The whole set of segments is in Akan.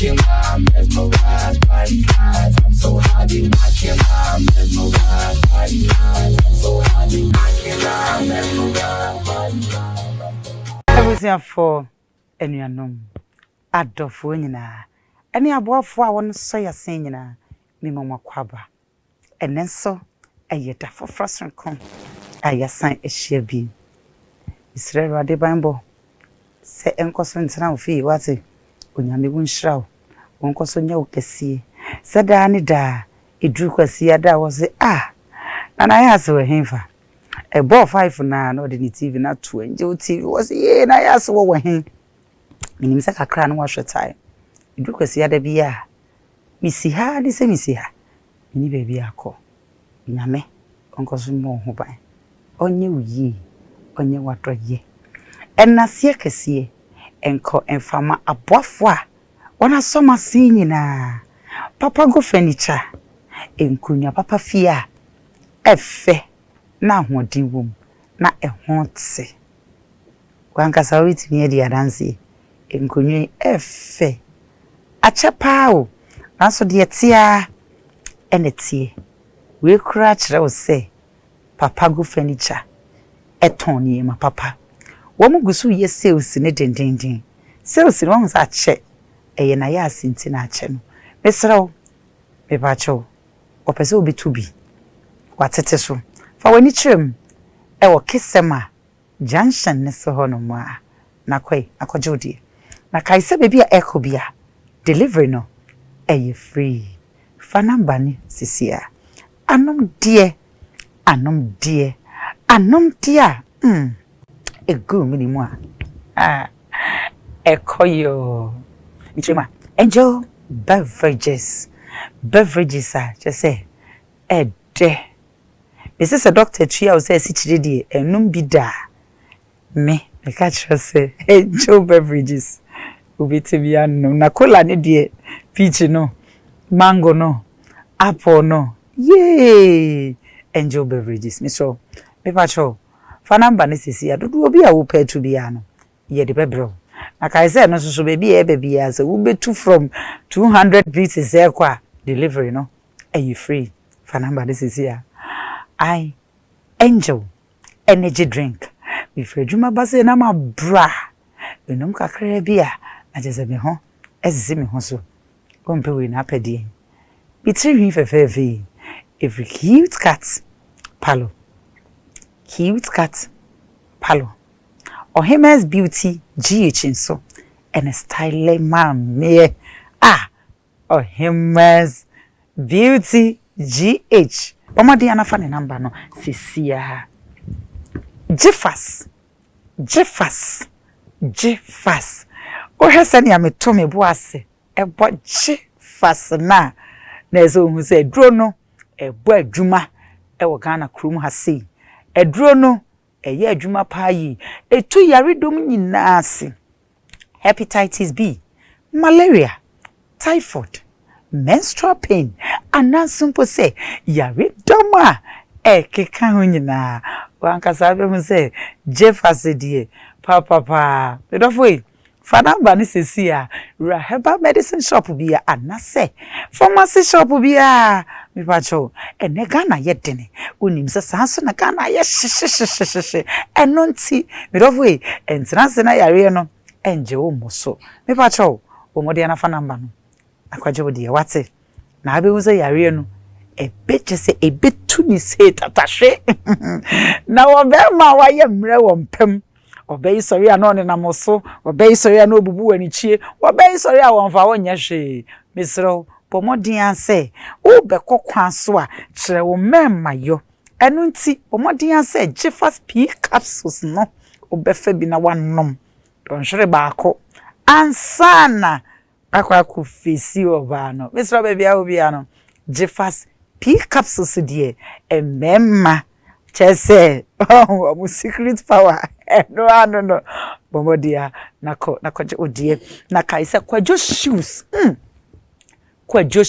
mesmerized by these eyes. I'm so high, I cannot mesmerized by these eyes. I'm so high, I cannot mesmerized by these eyes. Everything for anyone. Adolfo nyina. Any aboafo a won so ya sen nyina. Mi mama kwaba. Enenso ayeda foforo sonko. Ayasan ehia bi. Israel rade banbo. Se enkoso ntena ofi wate. Onyame wunhrawo. Wonkoso nya okesi. Se da ni da eduru kwasi ada wo se na Nayas we hemfa. Ebo 5 na no de ni TV na 2 nje TV wo se ye Nayas wo he. Minim se kakra no wahwetai. Eduru kwasi ada bia. Misi ha ni se misi ha. Ni baby akọ. Nyame onkoso mo ho ban. Onye uyi, onye watoye. Enasie kese enko enfama aboafo a wona soma sin nyina. Papa go furniture. Enkunya papa fia. Efe na hodin wom na ehotse. Kwankasa witimi edi adanse. Enkunya efe. Achepa o. Nanso de etia enetie. We kura kire wo se papa go furniture eton ni ma papa. Wo mu gusu ye sales ne dendenden. Sales no won sa che eye na ya asinti na che no. Mesrawo me ba cho. Opese obi tubi. Watete so. Fa wani chirem e wo kisema junction ne so hono mu a na kwai akoje odi. Na kai se bebi a ekobia delivery no eye free. Fa number ni sisia. Anom die egu minimu a ekoyo michema enjoy beverages a just say ede this is a doctor tria o say si chire die enum bi da me catch say enjoy beverages ubiti anom na cola ne die peach no mango no apple no. Yay! Enjoy beverages. Mr. Mepacho. For number necessary. Do obi a wo pay to be ano. Ye de bebro. Na kai say no so baby as we be two from 200 pieces there kwa delivery no. Are you free? For number necessary. I enjoy energy drink. We free juma base na ma bra. Enum kakra bia na je se me ho. Ezzi me ho so. Kompe we na pedi. Bitri fefe. Every cute cat, palo. Cute cat, palo. Or Hem's beauty, GH so. And a style man, me. Or Hem's beauty, GH. Oma Diana funny number no. Cecilia. Jeffas. O Hesania me to me boase. Ebo Jeffas na. Nezo who said, Drono. Ebo adwuma wo Ghana krom ha sei eduro no ye adwuma pa yi etu yaredom nyina ase hepatitis B malaria typhoid menstrual pain anasumpo say yaredom a keka ho nyina wankasa be mu say Jeffas die papa bedofo Fana bani sesi a Raheba medicine shop bi a anase pharmacy shop bi a mi pacho ene Ghana yedene onim se sanso na Ghana ye hye eno nti mi dofo entina se na yare no enje wo moso mi pacho wo mode na fana mba no akwaje wo de wate na abe wo se yare no ebeche se ebetu ni se tatahwe na wo be ma wa ye mre wo mpem obey sorry ano ne namoso obey sorry ano obubu wani chie obey sorry a wonfa wonya hwe misro pomodin anse wo be kokwan so a kire wo memma yo enu nti pomodin anse Jeffas P capsules no obefa bi na wanom don hwere baako ansana akwa ku fesi oba no misro be bia obi ano Jeffas P capsules die memma chese oh secret power no bomodia nako odie na kaisa kwajo shoes kwajo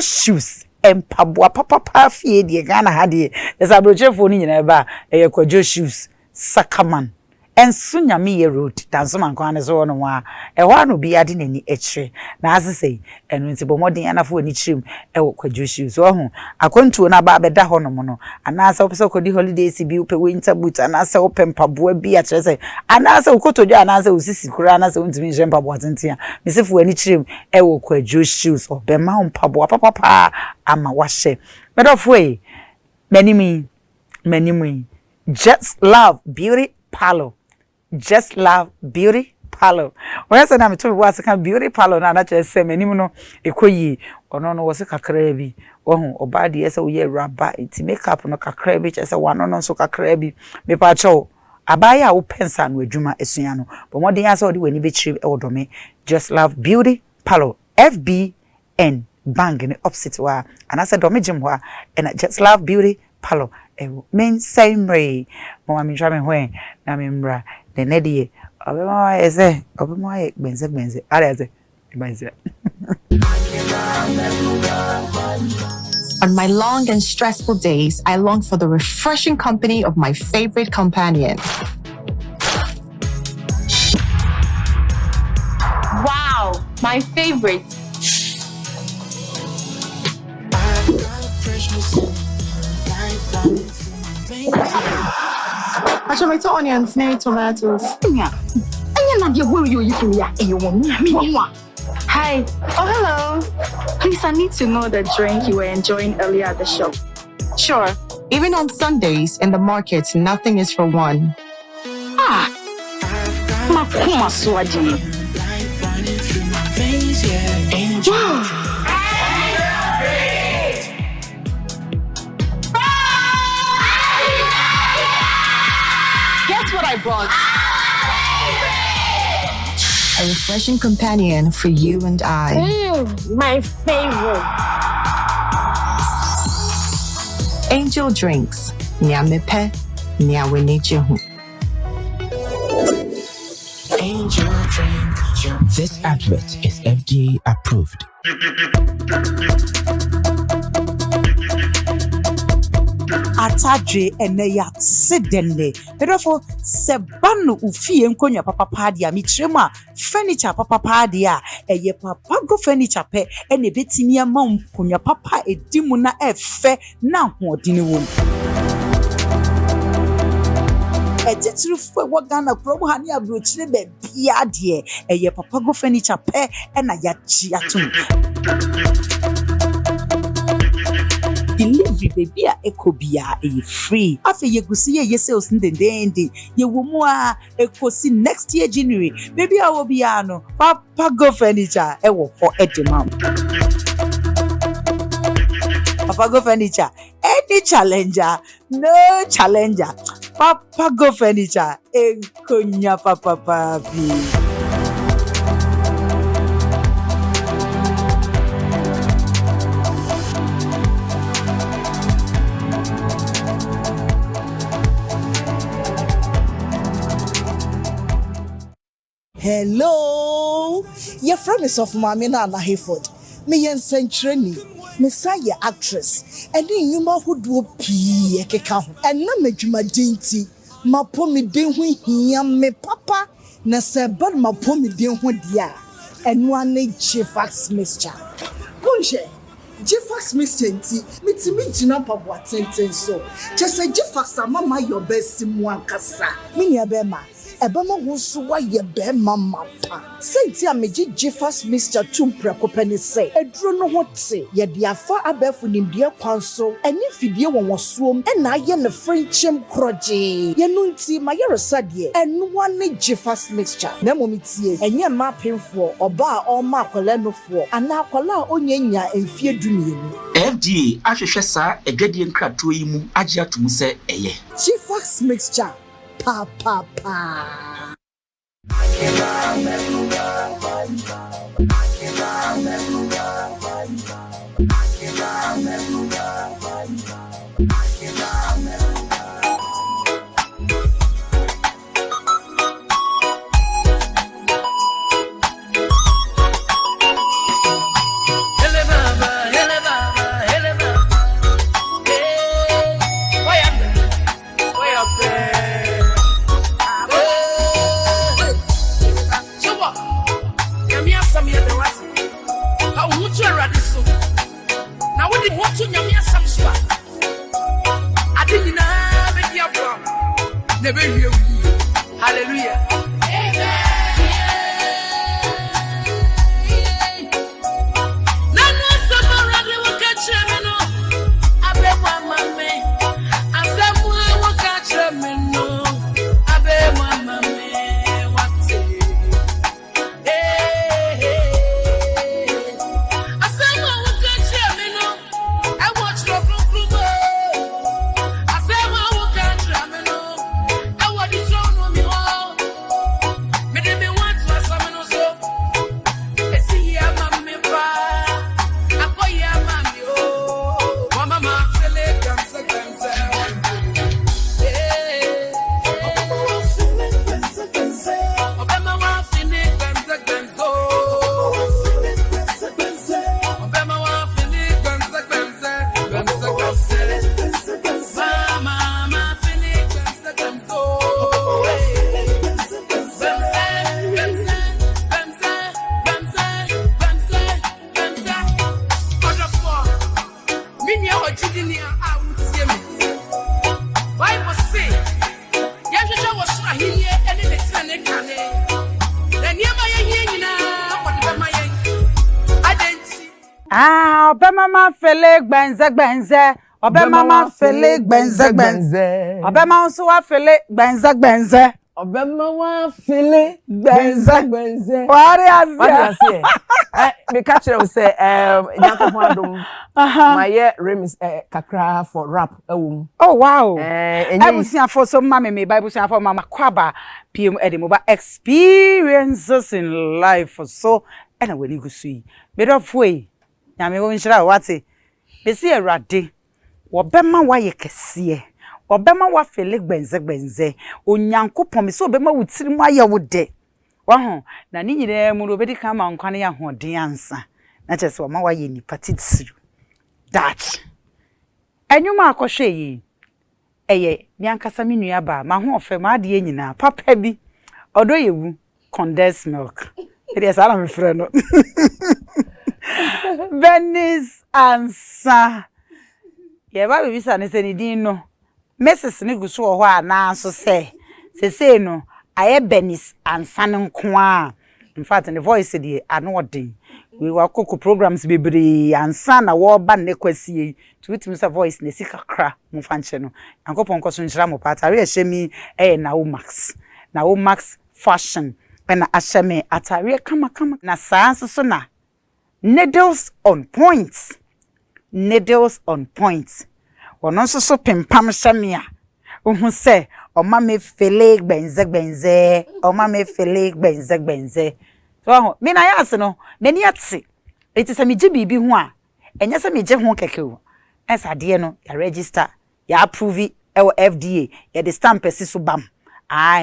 shoes empabwa papa fie die Ghana ha die esa brochefo ni nyina ba kwajo shoes sakaman enso nyame ye road danso man kwan so no wa e ho no bi ade nani ekire na asese enu nti bomodin anafo ani chirim e wo kwadwoshi so ho akontuo na ba beda ho no mo no anasa opese kodi holidays bi upe winter boot anasa ope mpaboa bi a kire se anasa ukotodwa anasa usisi kura anasa untimi je mpaboa tentia mesefo ani chirim e wo kwadwoshi so be ma mpaboa papa ama wahye medofo e menimi just love beauty parlor. Just love beauty parlor. Where say na me to was kan beauty parlor na just say many no ekoyi ono no was kakra bi ohun oba de say we rubber it makeup no kakra bi say wano no so kakra bi me pa cho abaya wo pensa no adwuma esua no but mo den asa odi wani be chiri e wodome just love beauty parlor FBN bang in opposite wa and I said do me gym wa and just love beauty parlor men same way mo mi try me when na me mra the nedie obema ese obema benze are ese benze. On my long and stressful days, I long for the refreshing company of my favorite companion. Wow, my favorite. I should make onions, maybe tomatoes. Hi. Oh, hello. Please, I need to know the drink you were enjoying earlier at the shop. Sure. Even on Sundays in the market, nothing is for one. Makuma swaji. Guess what I brought? A refreshing companion for you and I. My favorite. Angel Drinks. Nyamepe, nyawenejehu. Angel drink. This advert is FDA approved. Atadwe eneya sedenne therefore sebanu ufie nkonya papa padia mi trema furniture papa padia eye papa go furniture pe ene betimi ama nkonya papa edimu na efe na hodini wom etitiri fo wo Ghana promo hani abrochire be bia de eye papa go furniture pe ena ya chi atum delivery baby a ekobia e free afa yegusi ye sales ndendende ye womu a ekosi next year January baby a wo bia no papa go furniture e wo for edema papa go furniture any challenger no challenger papa go furniture enkonya papa papi. Hello, your friend is of Mamina and Hayford. Me and Century, Messiah actress, and then you ma who do pee a cacao, and na me juma dainty, ma pomi den when me papa, na se but ma pomi den when dia, and one Jifax Mister. Bonje, Jifax Mister, me jina papa so. Just say Jifax, mama your best in one cassa. Minia Bema. Ebama wonso wa ye be mama pa senti ameji Jeffers Mr. Tumpre kopani say eduro no hote ye de afa abefu nimde kwanso eni fidie wonwosuom na aye ne friendship kroje ye no nti ma ye resade enu wane Jeffers Mixture na momitie enye ma penfo oba a oma akwala nofo ana akwala onyanya emfie dumienu FDA ahwehwe sa edwadie nkrato yi mu age atum se eye Jeffers Mixture pa. Hallelujah. Obema fele gbenze Obema fele gbenze Obema nso wa fele gbenze Obema wa fele gbenze Wari asia me catch you say Nyankopon adom my remix kakra for rap awum. Oh wow ebusia for so mama me Bible sia for mama kwaba pm edimoba experiences in life so ena wani gusui me do foi nyame wo nshira wate besi erade wobema waye kese obema wa fele gbenze onyankopon me so obema wutiri mu aye wode waho na ni nyire mu ro bedi kan ma nkwane ya hoden ansa na chese wo ma waye ni patitiru that enwuma akohwe yi eye ni ankasa me nua ba ma ho ofe ma de nyina papa bi odo yewu condensed milk ede sa na me frɛ no Bernice ansa ye ba bi sa ne se ni din no Mrs ne guso ho ana so se no aye Bernice ansa ne nko a in fact the voice dey anodin we were cook programs bebre ansa na wo ba ne kwasie to witim sa voice ne sikakra mo fanche no ankopon koso nchira mo patare ehye mi na wo max fashion na asheme atare kama na saa so na needles on point wono nso so pempam hye ohun se oma me fele gbenze so me na yas no nani ate eti se me je bibi ho a enye se me je ho keke o esa de no ya register ya approve e FDA ya the stamp esi so bam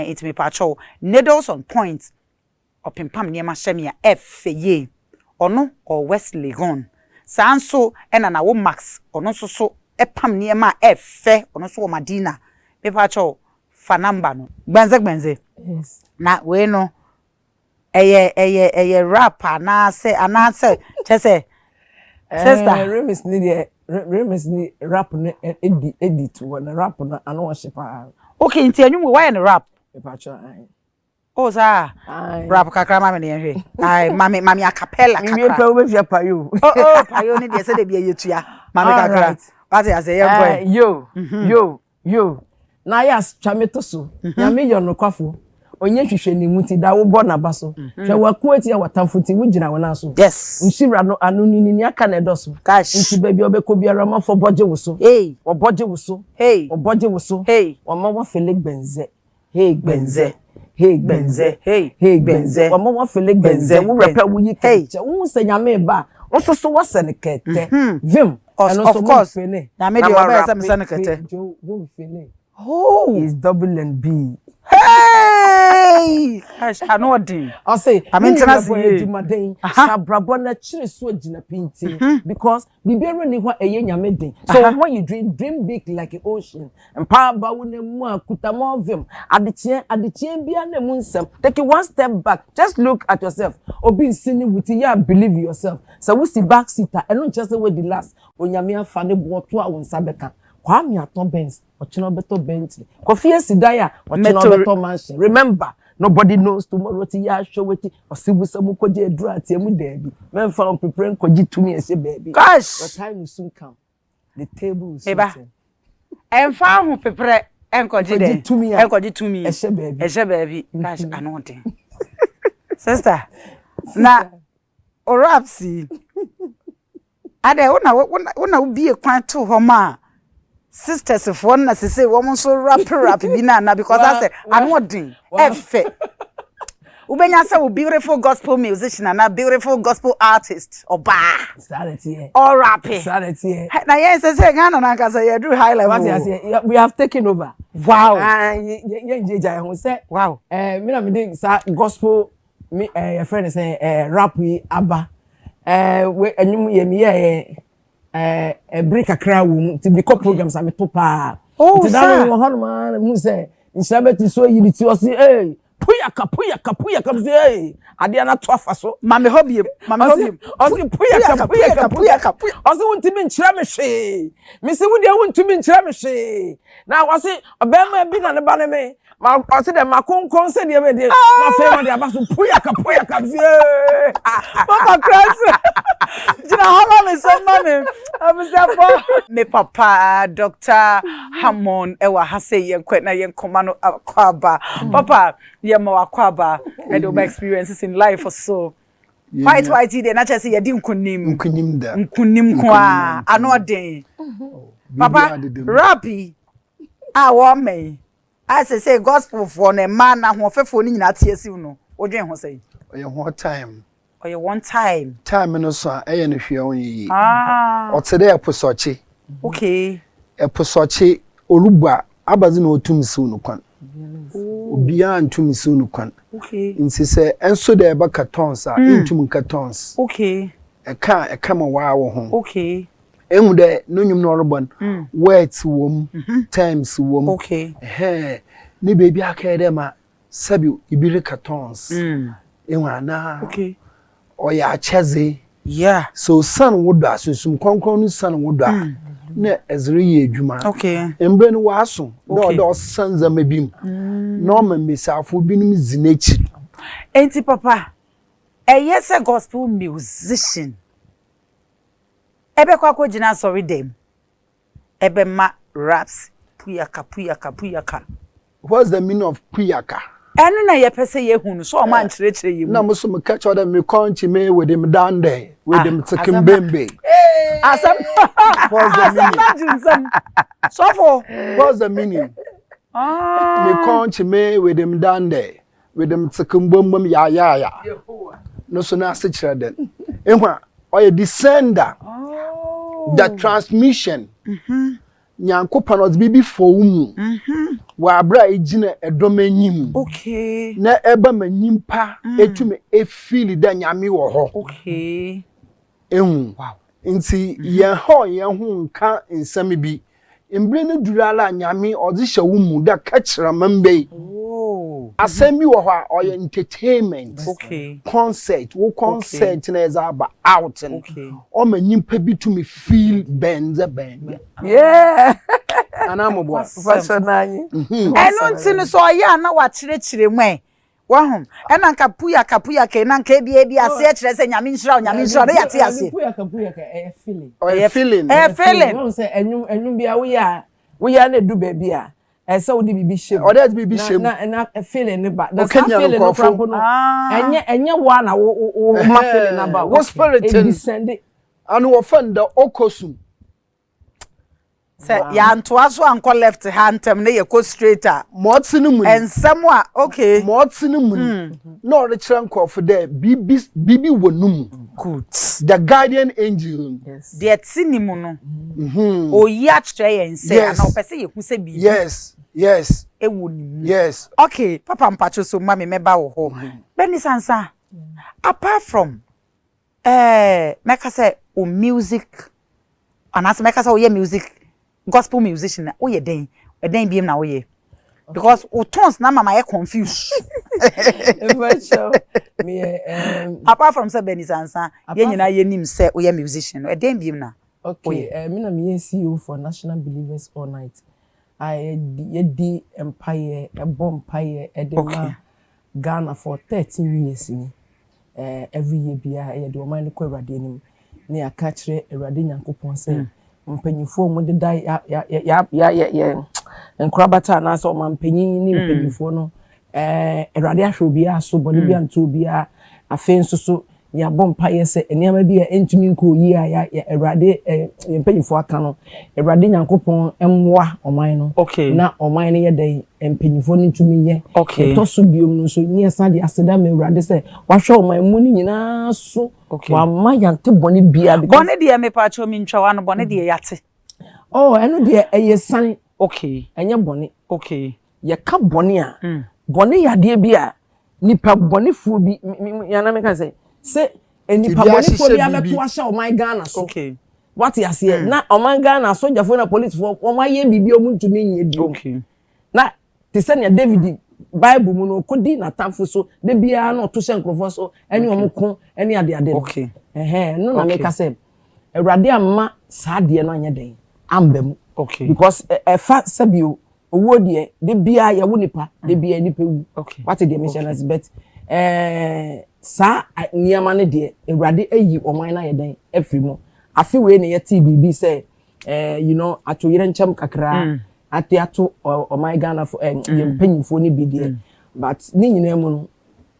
it me pacho needles on point opempam niema hye me ye ono or West Legon sanso ena na wo max ono so epam niema efe ono so Madina me pacho fa number no gbenze yes na we no eye rapper na se chese sister remix ni rap ne edit one rap na ano washipa okay nti anyu why na rap me pacho oh sa rap kakra ma me ne hwe ai mami acapella kakra mi pe we fia payo payo ni de se de bia yetua mami kakra what you say yo Nayas chameto so nyame yo no kwafo onye hwehwe ni muti da wo bo na baso hwe waku ati ya watamfuti wo gina wona so yes nshira no anu ni aka na edoso nti baby obeko biara ma fo boje wo so oboje wo so oboje wo so wama wa fele gbenze gbenze wama wa fele gbenze wo repa wo yi keche wo se nyame ba wo so wo se ne kete vim of course nyame de oba se me se ne kete wo fele is double and B. Hey! I know what thing. I'll say, I'm international. Sabrabona chiri so jina pinti because we be running what a yenya made. So when you dream big like an ocean and power bawune mu akuta mo vim aditien bia na munsem. Take it one step back. Just look at yourself. Obi sini with ya believe yourself. So we see back seater and not just the way the last onyame afane bo to a won sabeka. Kwa mi aton Benz ochino beto Bentley. Kofi Esidaya, ochino beto mansion. Remember, nobody knows tomorrow ti ya show weti osibusamu koje edru atiemu debi. Men found preparing koji to me and say baby. Gosh, the time will soon come. The table will soon Eba. turn. En fa hu pepre enkoji de. Enkoji to me. Eshe baby. Eshe baby. Gosh, anointing. Sister. Na orapsi. Ade una ubi e kwan to ho ma. Sisters for na say woman so rap bi na because I say anointing. Efe. Ubenya say beautiful gospel musician and a beautiful gospel artist oba. Sanity. All rapping. Sanity. Na yes say Ghana na nka say you do high level. What you say? We have taken over. Wow. Wow. Me na me dey sa gospel me your friend say rap we aba. We enyum ye me break akra wo ti be programs am to pa. Oh, sir. Ti na ho man mu say inshabeti so yibiti o say hey puyaka say ade na to afa so mame hobie o say puyaka o say wuntimi nkyira me hwe me say wudi wuntimi nkyira me hwe na o say obema bi na ne ba ne me ma o say de makonkon se de be de na fe ma de abaso puyaka say papa cross jina hola me so mame abusafo me papa Dr. Hammond ewa ha say yenkwa na yenkoma no akwaba papa yema wakwaba e do experiences in life or so white dey na chese ye di nkunim da nkunim kwa anoden papa rapi wo me I say gospel for na man na hofefo ni nyina tie siw no odwen ho say oye ho time oye one time no so eye no hwe on yi otede eposochi okay eposochi olugba abazi na otum siw no kwan obia antum siw no kwan okay nsi se enso de eba cartons a intum cartons okay eka ma wa wo ho okay emu de no nyum no robon words wom times wom okay ni baby aka de ma sabi ibire cartons enwana okay oya acheze yeah so san wodo asusum konkon no san wodo na ezre ye adwuma okay embre no waso do do san zama bim no ma mesafo binum zinechi enti papa yes a gospel musician ebe kwa jina sorry dem ebe ma raps puyaka what's the meaning of puyaka enu na ye pese ye hunu so o man chire ye mu na muso me catch order me konchi me with him down there with him tsikimbembe asam what's the meaning so for what's the meaning me konchi me with him down there with him tsikimbembe ya no so na se chire den ehwa oye descender the transmission nyankopon os bibi for umu wa abra ejina edomanyim okay na eba manyimpa etume efili da nyame wo ho okay wow nti ye ho nka nsam bi embre no durala nyame odi hye wumu da ka kira mambe asemi wo ho a oye entertainment okay concert wo concert na ezaba out okay o manyimpa bi to me feel benza yeah anamobo fashion eno ntinu so ya na wa chire mu wahum ena nka puya ke na nka ebi ase chire se nyame nshira na ya te ase puya feeling won say enum bia wo ya na du ba bia ese wo di bibi shem o dey bibi shem na feeling ne ba na feeling no krampo no enye wa na wo ma feeling na ba wo spirit descend anu wo fan da okosum say ya ntoa so anko left hand tem na ye ko straight a motinu mu ensam a okay motinu mu na o kire nkof there bibi wonum good the guardian angel yes the tinimu no oyi a kire ye nse na opese ye hu se bi yes ewonimu yes okay papa mpacho so ma me meba wo ho Bernice ansa apart from make say o music anas make say o ye music gospel musician o ye den biem na o ye because o tones na mama ye confused me apart from say Bernice ansa ye nyina ye nim say o ye musician o den biem na okay me na me CEO for National Believers All Night I di empire a bomb empire edema Ghana for 13 years every year bia I do mind ko Awurade nim na aka kire Awurade Nyankopon say mpanyifo mo de dai ya nkrabata na so mampanyin ni mpanyifo no Awurade ahwe obi aso bone bia nto obi a afen so ya bompa yese eniama bia entumi nko yi a Awurade mpanyifo aka no Awurade Nyankopon emwa oman no na oman no ye dai mpanyifo ni ntumi ye to so biom no so ni esa de aseda me Awurade se wahwe oman mu ni nyina so wa ma yante bone bia bone de me pa cho mi ntwa no bone de yate eno de eyesan enye bone ye ka bone a bone yade bia nipa bone fu bi yana me ka se nipa bone fu bi ameto ahya o my Ghana so what you say na o my Ghana soldier for na police for o my ye bibi o ntumi nye bi na te se ne David Bible mu no kodi na tamfo so de bia na to hye nkrofo so ene o mko ene ade no na me ka se Awurade amma saa de no anya den ambem because fa sabio owo de bia ya wo nipa de bia nipa wu what the missionaries bet sa niama ne de Awurade ayi oman na ye den afri mu afi we ne ye TBB say you know atoyere ncham kakra atiato oman Ghana for ye mpanyifo ne bi de but ni nyina mu no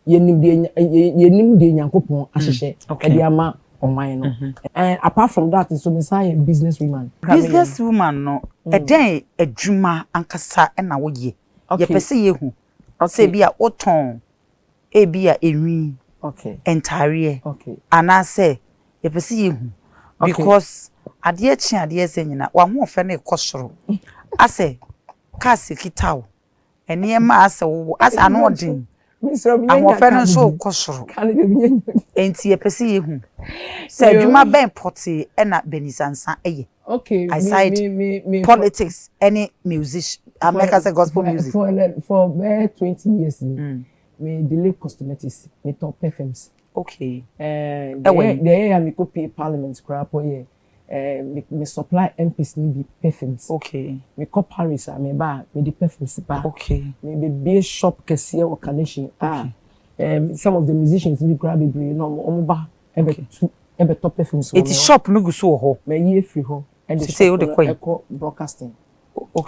ye nim de Nyankopon ahyehe e de ama oman no apart from that so me say businesswoman no eden adwuma ankasa na wo ye ye pese ye hu se bia oton e bia enwi entire anase ye pese ye hu because ade chi ade se nyina wa ho ofe na ekosoro ase kasi kitawo ene ma ase wo ase ano odin amofe no so kosoro enti ye pese ye hu se adwuma ben poti e na Bernice ansa eye aside politics any music America say gospel music for 20 years me delay cosmetics me top perfumes there me copy parliament crap here me supply MPs ni be perfumes me call Paris me ba me the perfumes ba me be shop kese or connection some of the musicians we grab be no omo ba ebe top perfumes it shop no go so ho me ye free ho and the say the eco broadcasting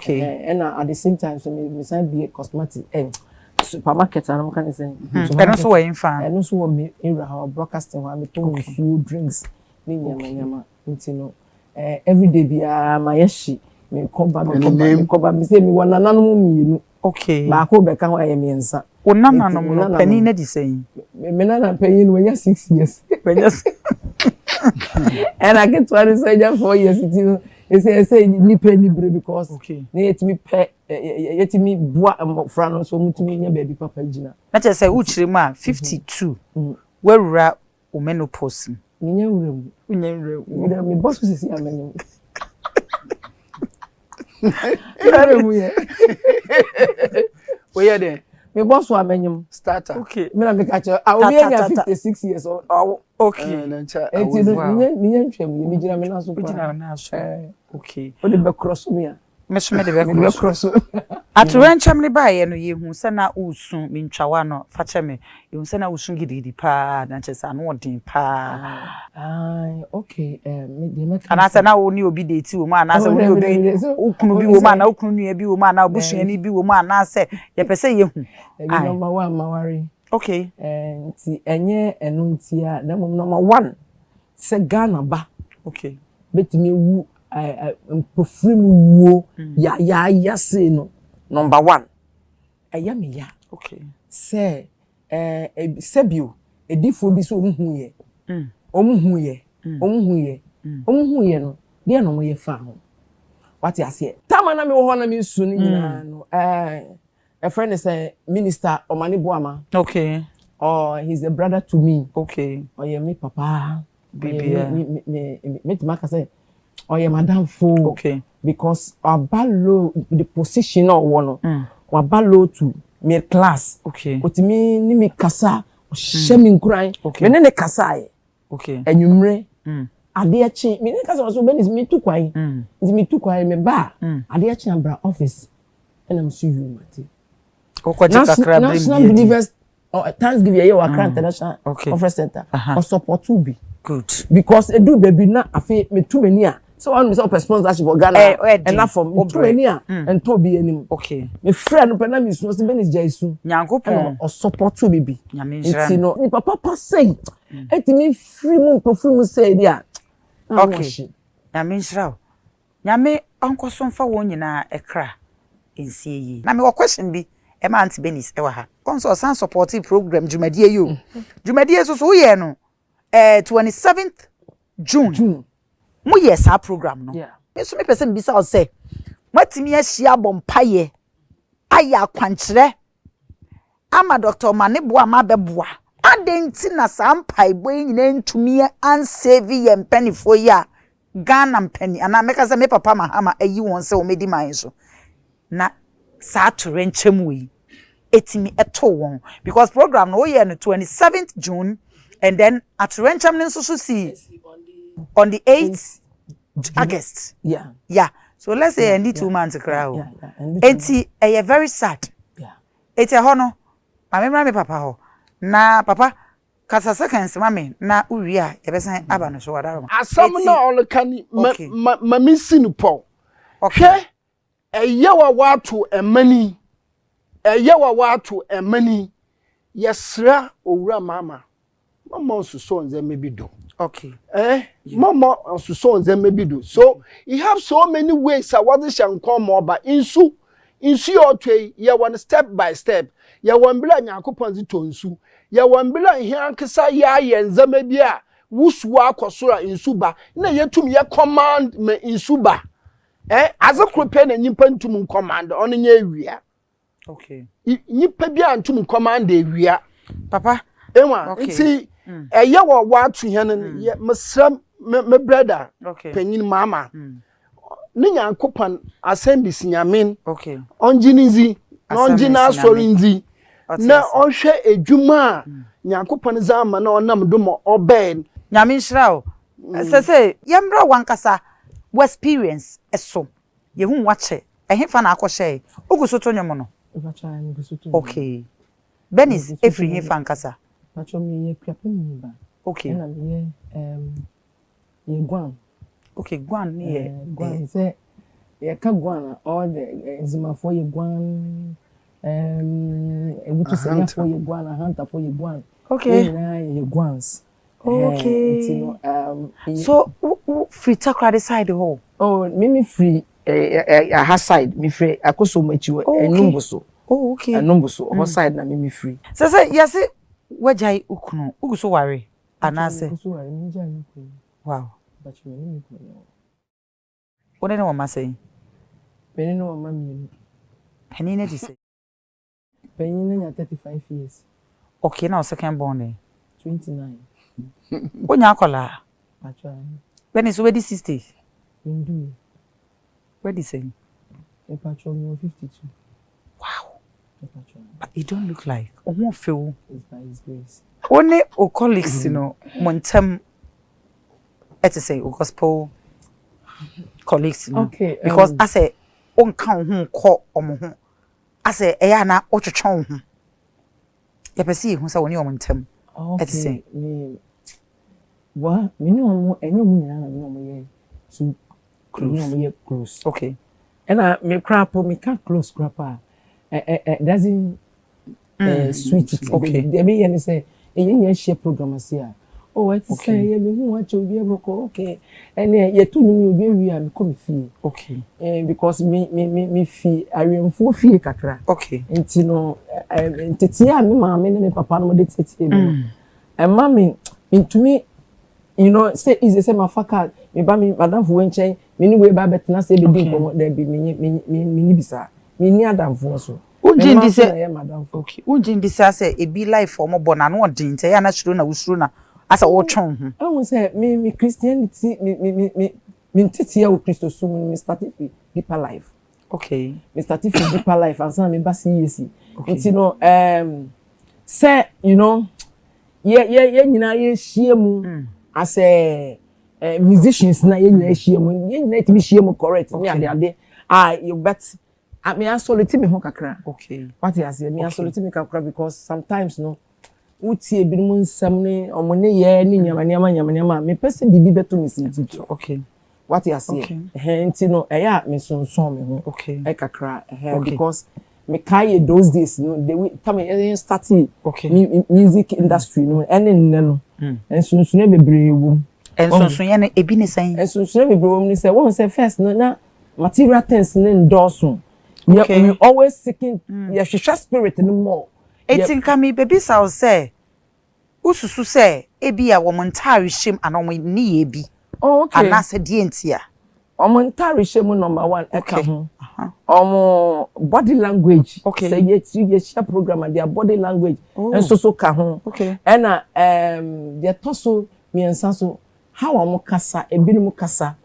and at the same time so me sign be a cosmetic supermarket and I'm kind of saying and also we in fan and also we area our broadcasting wa me to food drinks ni nyama ntino every day be my yeshi me koba me say me wana nanu mienu ba ko be kan wa ye me nsa onana no pani na di say me nana pani no we 6 years and I get to say 4 years it say ni penny bre because na yet me boa frano so mutumi nya baby papa gina na che say uchire mu a 52 wewura o menopause nya wura me boss sisi amenyo mu ye oya de me boss wa amenyo starter me na me ka che I will be 56 years old na ncha nya ntwam me gina me na so o de be cross me a me so me de be cross aturencham ne baaye no ye hu se na usu me ntwawa no fa che me ye hu se na usu gididi pa na che sa no odin pa me de me ana se na wo ni obi de ti wo ma ana se wo ni obi ukunu bi wo ma na ukunu nua bi wo ma na obusuani bi wo ma na se ye pese ye hu number 1 mawari nti enye enu nti a na number 1 se Ghana ba betimi wu mpofrim wo ya se no number 1 eya me ya se sebio edifo bi so omuhu ye omuhu ye no de no ye fa ho what you say tama na me wo ho na me su ni nyina no a friend is a minister Omani Boama he's a brother to me or me papa baby me maka say or madam fo because abalo the position or one wabalo to me class otimi ni kasa shemi nkran me ne kasa enwumre ade chi me nka so Bernice me tu kwan nti me tu kwan me ba ade chi abra office and I'm so you mate National Believers Thanksgiving year Accra International Conference Center or support to be good because e do baby na afi me tu mani a so one me say sponsorship for Ghana and na for me tu mani a and to be anim okay me friend no pena me so say Bernice jaisu nyankopon or support to baby nyame nti no ni papa say etimi free mu say dia okay nyame nhyira nyame onkoso mfa wo nyina ekra ensie yi na me wo question bi e ma anti Bernice e wa ha konso san supportive program jumadie yo jumadie so ye no 27th June mo ye sa program no me so me pese mbisa o say matimi ahia bompaye aya kwankyere ama Dr. Manebo ama beboa adenti na sa mpaebo nyina ntumi ansave ye mpanifo ya Ghana mpani ana meka say me papa mahama ayi won say o medi man so na sa tore nchem we etimi eto won because program no ye no 27th June and then at Rencham nso so see on the 8th August yeah so let's say and 2 months crowd enti e very sad eti ho no amemra me papa ho na papa kasa seconds mame na uwi a ye besan aba no so wadaro asam na all kan ma misinu po hwe eyewa watu emani yesra owura mama osuso nze mebido okay mama osuso nze mebido so you have so many ways I want to come over insu your way ye one step by step ye one bla nyankopon zi tonsu ye one bla hiankesa ya yenza mebia wusu akosora insu ba na yetum ye command me insu ba azakrope na nyimpa ntum command ono nya ewia okay nyimpa bia ntum command ewia papa enwa nti ye wo watu hene ye mesram me brother penyin mama ni nyankopon assemblies nyamin okay onjinizi onjina sorinzi na ohwe edwuma nyankopon zama na onam domo oben nyamin shirao sese yemra wankasa experience eso ye hu wache ehefa na akoshe ogusoto nyomo no okay Bernice every hefa nkasa macho me ye kwapem ba okay na me ye gwan okay gwan ni gwan say ye ka gwan all the zima for ye gwan ebutu say for ye gwan hunter for ye gwan okay ye gwans okay so free takrade side ho oh me free ha side me free akoso machiwo enumbuso oh okay enumbuso ho side na me free sese yesi wajai ukunu uguso ware anase uguso ware me jai ukunu wow but me ni ukunu one na mama say me ni mama mi penny na say penny na 35 years okay now second born 29 onya akola actually when is already 60 ndu where say e patcho me 52 wow but you don't look like omo feel it's by his grace only o colleagues you know montem say o gospel colleagues you know okay because I say on kan ho ko omo ho I say eya na o twetwon ho ye pese hu say woni omo ntem okay me wa me no omo enyo mu nyina na me omo ye so close okay and me crap me can't close crap doesn't switch it okay they be and say you share program here oh I say you me want to be able okay and you to me we am come fee okay because me fee I am for fee kakra okay nti no ntete a me mama me papa no de tete me and mommy into me you know say is say my faka me ba me madam for nchen me ni we ba betena say be din komo there be me ni bisa me ni adam for so unjin bi say madam for okay unjin bi say e be life for mo bona no odin say ya na chiro na usuro na asa wo twon ho I won say me Christianity me tete ya o Christo so me started deeper life okay me started deeper life and so me ba see yesi nti no say you know ye nyina ye hie mu as musicians na ye nyina hie mu ye nyina timi hie mu correct me ade you bet I me asolete me ho kakra okay what you say me asolete me kakra because sometimes no utie bi mu nsam ne omone ye ni nyama me pese bibi beto me senti okay what you say enti no eya me sonson me ho okay kakra because me kai those days no they time starting music industry no ene nne no ensunsun e bebre ewu ensunsun ye na ebi ne san ensunsun e bebre ewu ni say won say first no na material things ne endorse we always seeking your spirit no more etinka me baby saw say ususu say ebi a wo montare him anom ni ye bi anase die ntia omontare him number 1 eka ho body language say ye share program their body language and so ka ho and the toso miensa so how am kasa ebinum kasa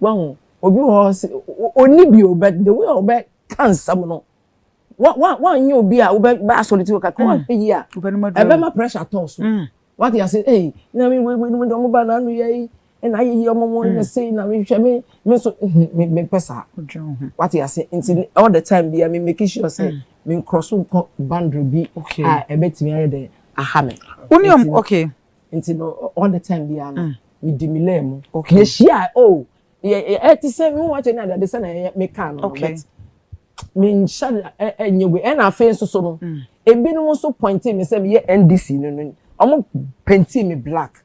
wa obi ho oni bio but the way obi can some no one you obi a obi ba solitude ka ko yi a ebe ma pressure toss what you say hey na me we do ba na nu ye and I hear mom say na me hwe me so me pesa what you say until all the time be I mean making sure say me cross boundary be ebetimi aye dey aha me unium okay until all the time be am me dimile mu ye share ye ti say me watch na dey say na me can no but me nsha enyewe and afen so no ebi no so pointing me say me ye NDC no omo painting me black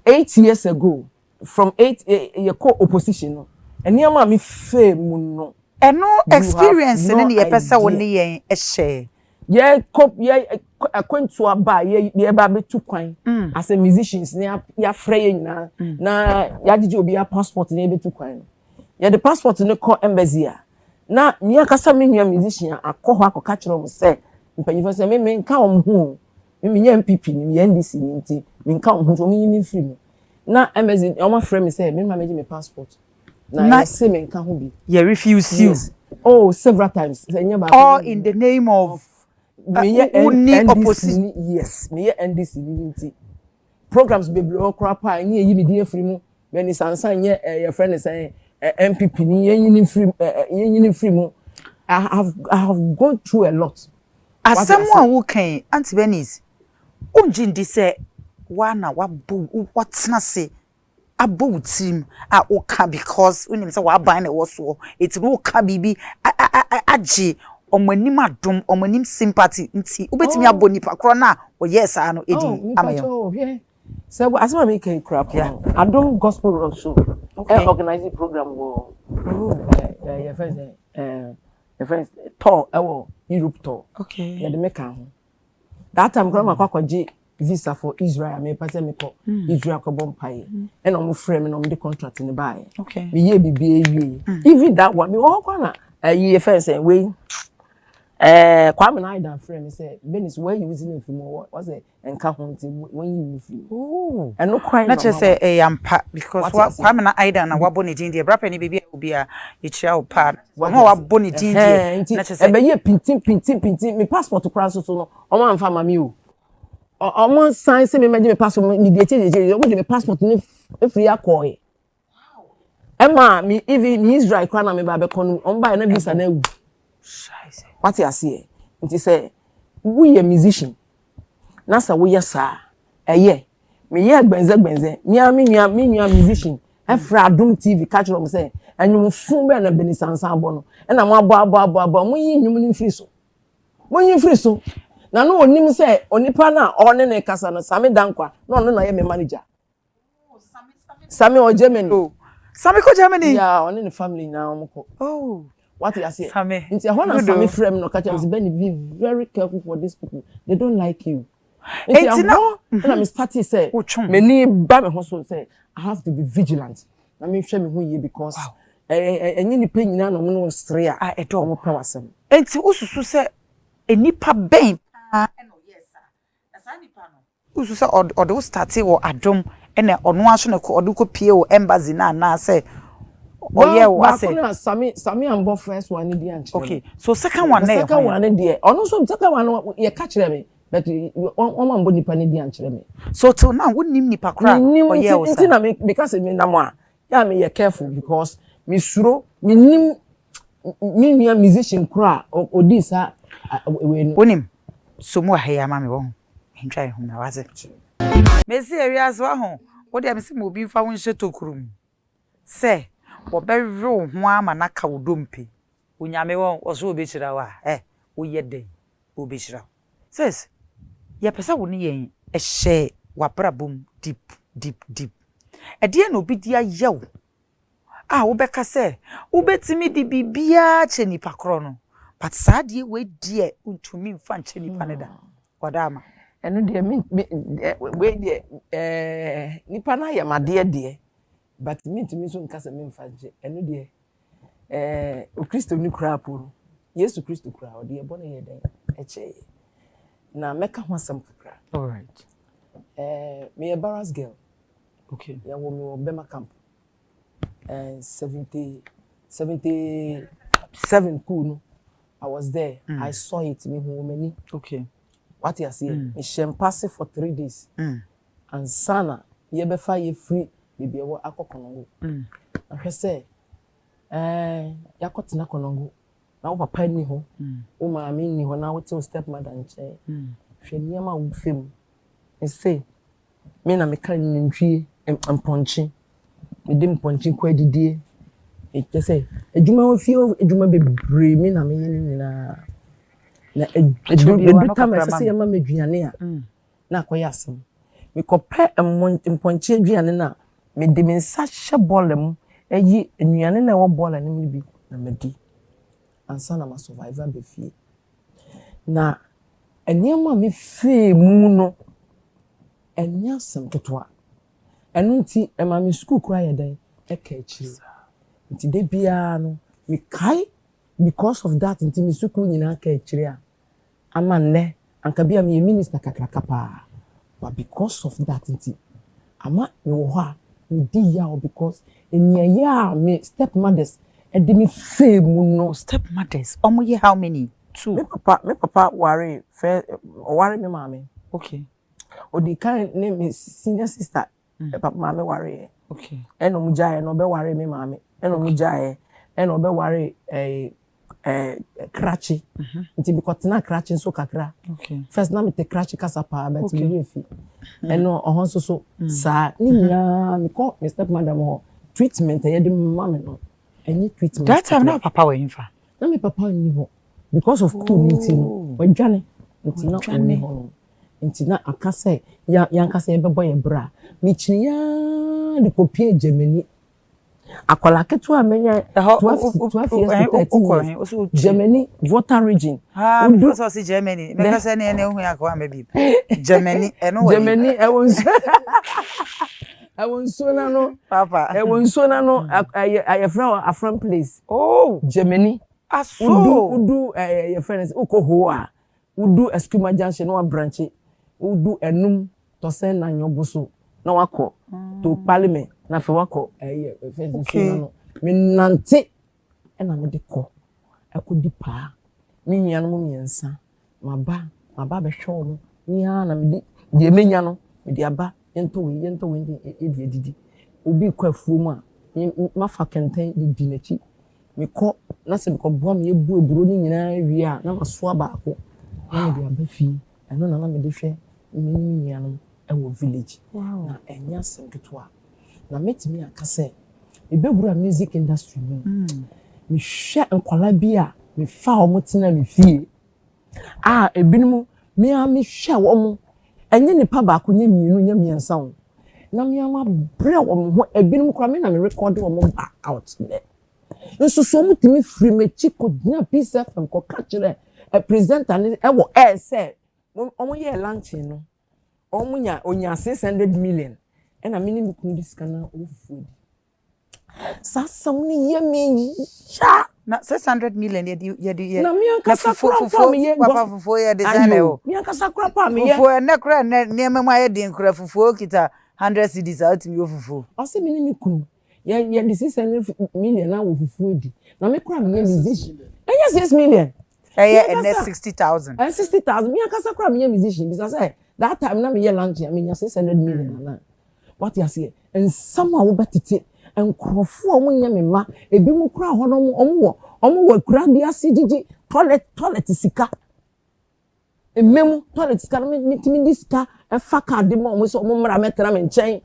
8 years ago from 8 ye co opposition no eniama me fame no eno experience ni ye pesa woni yen ehye ye cop ye akwantu aba ye ba betu kwan as a musicians ya frey nyina na ya gige obi ya passport na betu kwan ye the passport no call embassy na mi akasa me nua musician akọ akoka kire mo se mpanyifo se me nka om hu me nya MPP ni ye NDC ni nti me nka om hu so me yin free me na embassy o ma frame me say me ma me my passport na say me nka hu bi ye refuse you several times all in the name of me opposition yes me NDC ni nti programs be blow crap and ye me dey free mu Bernice ansan ye your friend say MPP ni yin free mu I have gone through a lot asemwa wo kan Auntie Bernice unjindi say wana wabu watna se abo team a oka because unim say wa ban na wo so it no ka bibi agi omanim adom omanim sympathy nti ubetimi aboni pakro na o yes ano edi amayo so asema me can crap adom gospel rock show organizing program wo your friends tour Europe tour yeah the make am that time grandma kwakwaje visa for Israel me pase me ko Israel ko bompaye and omo frame no me contract ni buy me ye bibie even that one me wo kwa na ye first we Kwame na ida frame say Bernice where you using film what's it enka ho when you film and no cry na che say ampa because Kwame na ida na wabo ne din de bra pani bibia obi a ye chia o pa no wabo ne din de na che say e be ye pintin me passport kra so no omo amfa mami o omo sign say me meje me passport me dey change omo dey me passport ni free akoi ema me even me Israel kwa na me ba be kono omo ba na visa na ewu what you say nti say we a musician na sa we yesa me ye gbenze me nua musician afra adom TV catch them say anyum fun be na Bernice ansan bo no e na mo abo mo yi nyum ni free so na no onim say onipa na one ne kasa no Sami Dankwa na ono na ye me manager Sami o Germany Sami ko Germany yeah one in the family now mo what you say nti ehon na Sami frame no catch us be very careful for these people they don't like you nti now when I start to say many ba me ho so say I have to be vigilant na me hwe me ho ye because enye ni pa nyina no no stre a edo mo pa wasem nti ususu say enipa ben eno yes asa nipa no ususu say odo start wo adom ene ono aso ne ko odo ko pie wo embassy na say Sami ambo first one di anche okay so second one there ono so second one ye catch me but on body pani di ankyere me. So till now wouldn't nipa kra or yeah was because me na mo yeah me careful because me suro me nim me musician kra or this wonim so mo ha ya ma me wo ntwa ho na waze me si area so ho wo de me si mo bi fa won hye tokurum se wo be ro ho ama na ka wodompe onyame wo so obe chira wa wo ye den obe chira says ya pesa wo ni yen e hye wabrabom deep e de na obi dia yew wo be ka se wo betimi di bibia che nipa kro no but sadie we die untumi mfa nche nipa ne da wadama eno de we de nipa na ya made de but me ntumi so nka se me mfa nche eno de o Kristo ni kura puru Yesu Kristo kura o de bona ye den eche na meka ho asam kakra. All right. Me a Barras girl. Okay. Ya wo me Bema camp. 77 cool no. I was there. I saw it me who many. Okay. What you see? Me shem pass for 3 days. And sana ye be fa ye free bibi e wo akokonongo. Ahwe say yakotena konongo. Na wo papa ni ho. Wo maami ni ho na wo te stepmother nche. Hwe niam wo fem. E say me na me kan ntwie amponchi. Me dim ponchi kwa didie. E te say edwuma wo fie edwuma bebre me na me yin na edu time say ya ma meduane a na akoya asem me kope mponchi aduane na me de me nsa hye bolem eyi enuane na wo bola ne me bi na medi ansa na ma survivor be fie na eniama me fe mu no enya asem ketwa enu nti e ma me school kura ye den e ka echi nti de bia no me kai because of that nti me school nyina ka echi a ama nne anka bia me minister kakraka pa but because of that nti ama me wo ha me di ya because enya ya me stepmothers e de me fe mu no stepmothers omo ye how many? 2. Me papa worry me mama. Okay. Odi kan name me senior sister. Papa mama worry. Okay. Eno mu jae no be worry me mama. Eno mu jae eno be worry krachi. Nti bi kotena krachi so kakra. Okay. First na me te krachi kasa pa but me refi. Eno ohon so sa ni nya me call me stepmother mo treatment e de mama no. Any treatment. That time na papa we infa. Na me papa ni ho. Because of community no wadwane nti na oni ho nti na akase ya nkase bebo ye bra mi chinya de kopie Germany akola ketu amenya 12 years to 13 years Germany water region udu so si Germany me kase ne hu akwa mabi Germany eno wa Germany e wonso na no papa e wonso na no ayefra afran place Germany aso udu your friends uko a udu Eskuma junction no branch udu enum to sen na nyobuso na wako to parliament na fe wako first no me nante e na me de ko akodi pa me nua no miensa maba be hwe no nya na me de menya no me de aba yento we edidi obi kwa afuo mu a ma fa kenten di nachi me ko na se ko boa me ebu eburo ni nyina wi a na maso baako na me de abafi eno na me de hwe me nyia no e wo village na enya senketo a na metimi aka se ebegura music industry no me hwe enkwala bi a me fa omo tena me fie ebinum me a me hwe omo enye nipa baako nya mienu nya miensa wo na me ama bre omo ho ebinum kra me na me record omo back out there. Nso so mutimi free me chiko dina peace FM ko kachire presenter ni e wo say omo ye lunch no omo nya onya 600 million e na mini mi kun dis kana ofuodi sasa muni ye me ya na 600 million ye na mi ankasa kura me ye papa fufu ye design e wo mi ankasa kura me ye fufu ne kura ne mema ye din kura fufu kita 100 cedis out mi fufu o se mini mi kun ye the 600 million na wo fufuodi na me kura me musician 6 million and that's 60,000. And 60,000. Me akasa kra me musician because say that time na me ye lunch I mean 600 million na. What you say? And somehow we betete and krofo omunya me ma ebi mu kra ho no omo kra dia CGG toilet sika. Ememu toilet sika me timi diska e fa card mo omo so omo mra metra me nchen.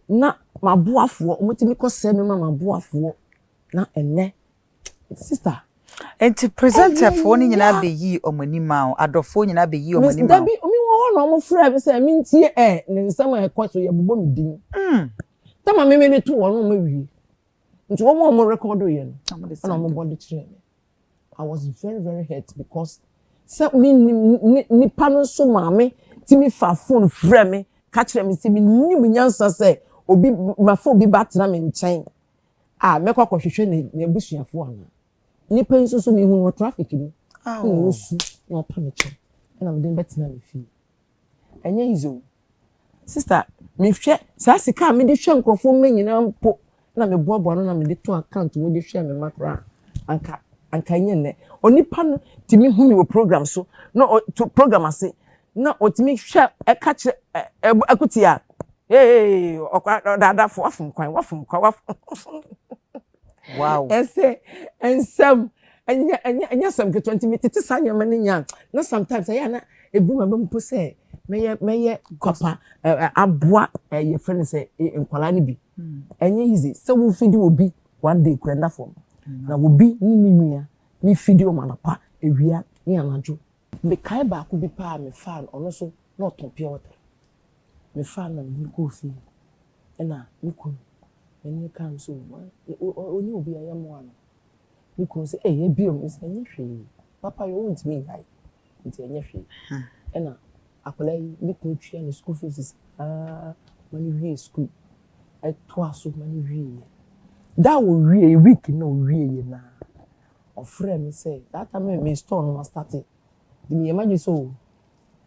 Na maboafo omo timi ko se me ma maboafo na enne sister and to present a phone in an be ye or money mount, adofo in a be ye or money mount. Debbie, no friend say, means here, and somewhere quite so your bomb ding. Tell me, maybe 2 or maybe. It's one more record in. I'm body train. I was very, very hurt because some ni pano so mammy, Timmy fa phone frame, catch them, see me new answer say, obi my phone be battering in chain. Ah, make a question near bush and phone. Nipa nso so me hu traffic ni no su no panic and I'm doing better na me feel enye izo sister me hwe sa sika me de hwe nkrofo me nyina mpo na me boaboa no na me de to account mo de hwe me makra anka nye ne onipa no timi hu me wo program so no to program ase na otimi hwe e ka che akutia okwa dada fo wafum kwan wow. And some and some get 20 minutes sanya mania. No sometimes I na ebu mabam po say me kopa aboa your friend say nkwala ni bi. Enye easy. So we feed obi one day kwenda form. Na obi ni nua ni feed o manapa ewia ni anajo. Me kai ba ko bi pa me fan ono so na otopia water. Me fan na me go fi. Na me ko when you come so only will be a young one because a bill is any free. Papa, you won't mean like it's any free. And I play little tree and school fees money real school. I twice so many real. That will really a week no really now. Or friend say that time me stone was started. The me imagine so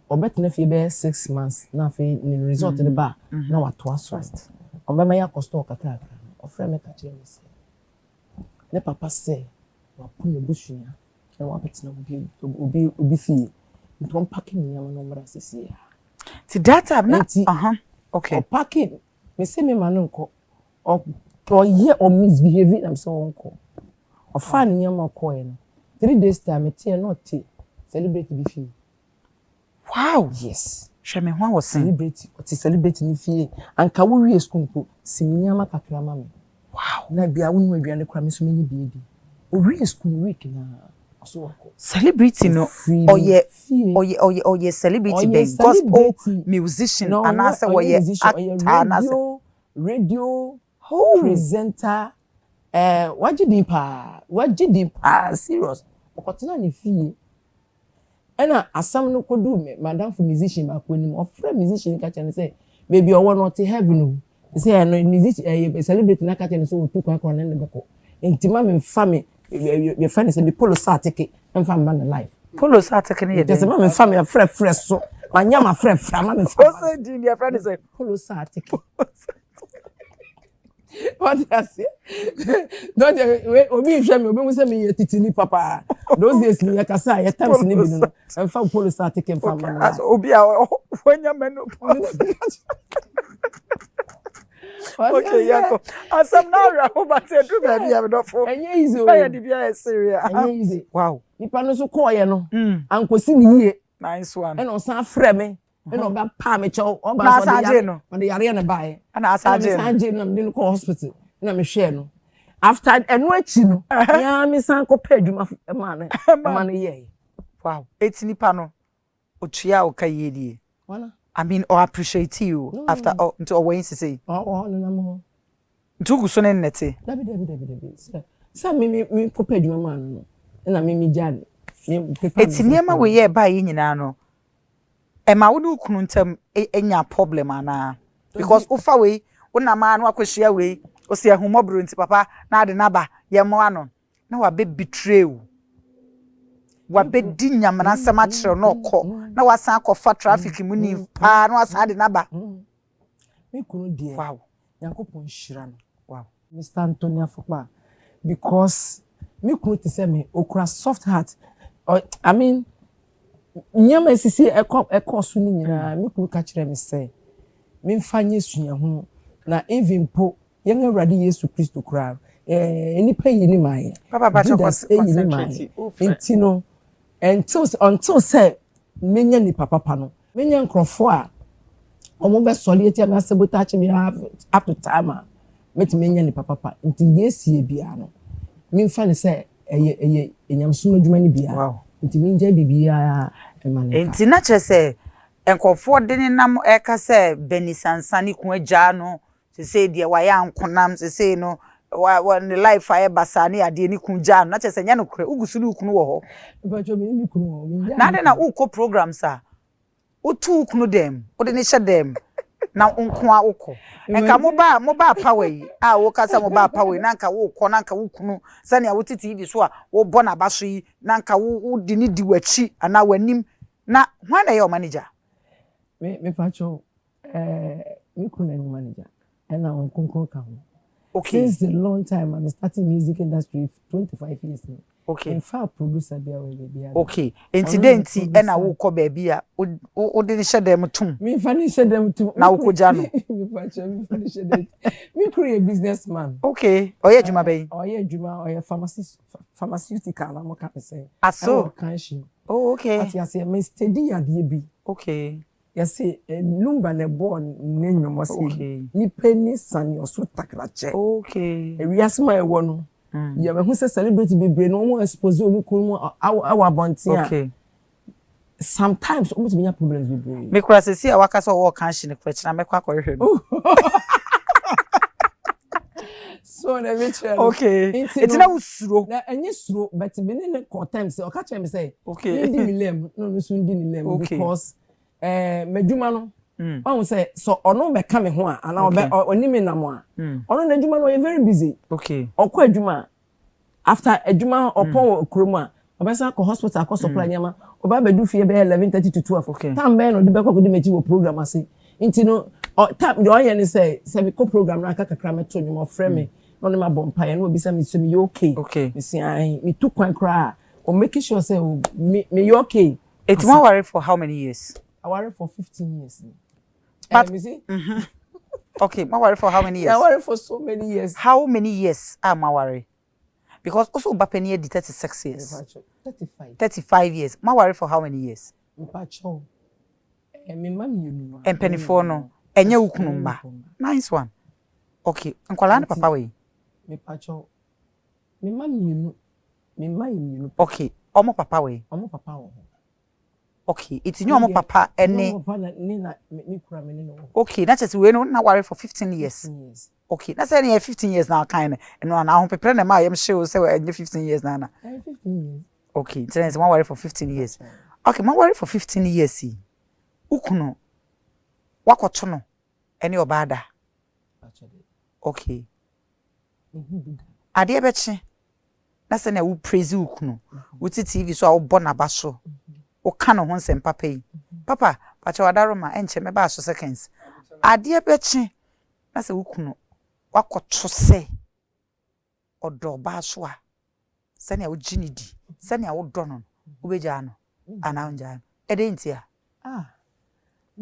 or better if you bear 6 months nothing in resort to the bar. Now at twice first. Omema ya kosto kakaka ofre me ka che me se ne papa say wa punye busunya na wa betina obi fie ntom packing nyama no mra sisi ya ti data na okay o packing me say me manu nko o ye o misbehaving am so nko o fa nyama ko e no 3 days time me tie no ti celebrate bi fie wow yes Shame ho was celebrate ni fie anka wo wie school ko siminyama kakra ma me wow na bia wo nwa aduane kra me so menyi biedi o wie school week na so wako celebrity no oye celebrity ben gospel musician and asa oye actor radio presenter wajidi pa serious okotena ni fie ena asam no kodu me madam for musician ba ko nim ofre musician ka chene say baby owo no te heaven no say no musician celebrate na ka chene so tu kwa kwa na ne beko intima me fa me your friend say me polo sa take em fa man life polo sa take ne ye say me fa me frɛ so manya ma frɛ ma me fa so din your friend say polo sa take what I say? Don't obi hwe me obi mu say me titini papa. Those days me yakasa ya times ni bi no. And fa police start taking from man. As obi a wanya meno. Okay, yako. Asam na ra ho ba say do baby am do fo. Enye easy o. Buy the bia serious. Enye easy. Wow. Nipa no so call ye no. Ankosi ni yie. Nice one. And on san frɛ me. And on ba pa me chow. O ba so dey. On the yare na buy. And Asare na me go hospital. Na me share no. After enu achi no. Ya me san ko pa adwuma ma no ye. Wow. Etinipa no. Otua o kaye die. Wala. I mean, or appreciate you after into a way to say. Oh, no more. Ntugu so ne nete. Dabi. Sa me ko pa adwuma ma no. Na me jani. Eti niema we ye ba yi nyina no. E ma wo kunu ntam enya problem ana. Because ufa we una ma no akwhia we o se ahumobro nti papa na ade na ba ye mo ano na wa be betray wo. Wa be di nyamana nsema kire no kọ na wa san akọfa traffic mu ni pa na wa san ade na ba. Me kunu die. Wow. Yankopon hira no. Wow. Mr. Antonia Fokpa because me kunu ti say me okura soft heart I mean, nyama sisi ekọ so ni nyina me ku ka kire me say me mfanye sua ho na even po yen awrade Yesu Kristo kura enipa yi ni mai Papa ba concentrate enti no until say menya ni papa no menya nkrofo a omo be sole eti am sabotage me up to time met menya ni papa enti Yesu bia no me mfa ne say eye enyamso adwuma ni bia wow enti menja bibia enti na chese enkofo de ne nam eka se Bernice ansane ku agya no se de wa ya ankonam se no wa ne life aye basane ade ni ku gya no na chese nya no kure ugusu ni kunu wo ho bacho me kunu wo na de na uko programs a utu kunu dem o de ne hye dem na nko a uko enka mo ba power yi a wo kasa mo ba power na nka wo ko na nka wo kunu sane a wo TV so a wo bo na ba so yi na nka wo di ni di wachi ana wanim na hwan na your manager me pacho me kunu ni manager and na on konko ka ho okay since the long time I'm starting music industry 25 years now. Okay. In fact, producer there will be. Okay. Incidenti ena wo ko baby a o de hye dem tum. Me finish them tum. Na wo ko ja no. Me pacho me finish them. Me create a businessman. Okay. Oye adwuma bayi. Oye adwuma oye pharmaceutical na mo ka say. Aso. Oh okay. Ati ase me steady ade bi. Okay. Yase lumba ne born ne nyomo se. Okay. Ni penny san yo so takrache. Okay. Ewiasema e wo no. Yeah, but who says celebrity be no one expose you our bontia. Okay. Sometimes almost me problems with brain. Me kura se a waka so wo kan hye ne kura na me kwa kwehwe no. So na me chere. Okay. It's na usuro. Na enye suro but me ne ko time say o ka chere me say. Okay. Ndi mi lem no so ndi mi lem because meduma no I say so ono be ka me ho a ana obe oni me nam a ono na adwuma no you very busy. Okay. Okọ adwuma after adwuma opon kroma obesa ko hospital ko supply nyama oba be du fie be 11:30 to 12. Okay. Time be no de be ko de mechi wo program ase nti no time the oye ni say we ko program na kakra meto nyuma frame me no ne ma bompa ye no obisa me say me okay. Okay. Me say ai me tu kwan kra o make sure say me you okay. It won't worry for how many years? I worry for 15 years. But you see? Okay, ma worry for how many years? I worry for so many years. How many years am I worry? Because also Bapenia did 36 years. 35. 35 years. Ma worry for how many years? Mpacho. Me mami you. En penifo no. Enye ukunu mba. Nice one. Okay, nkwala na papa we. Me pacho. Me mami you. Me mami you. Okay, omo papa we. Omo papa wo. Okay, it's new omo papa ene. Okay, that's just we no na worry for 15 years. 15 years. Okay, that's any 15 years now kind and no na ho prepare na ma yam show say we 15 years na. 15 years. Okay, so ma worry for 15 years. Okay, ma worry for 15 years see. Ukuno. Wakoto no ene obada. Okay. Ade ebechi. Na se na wo praise ukuno. Wo TV so a wo bo na ba so. O kano ho nsem papa yi papa pacha wadaroma enche me ba so seconds ade bechi na se wukuno wakoto se odo ba so a se na wo ginidi se na wo do no wo beja no ana onja ede ntia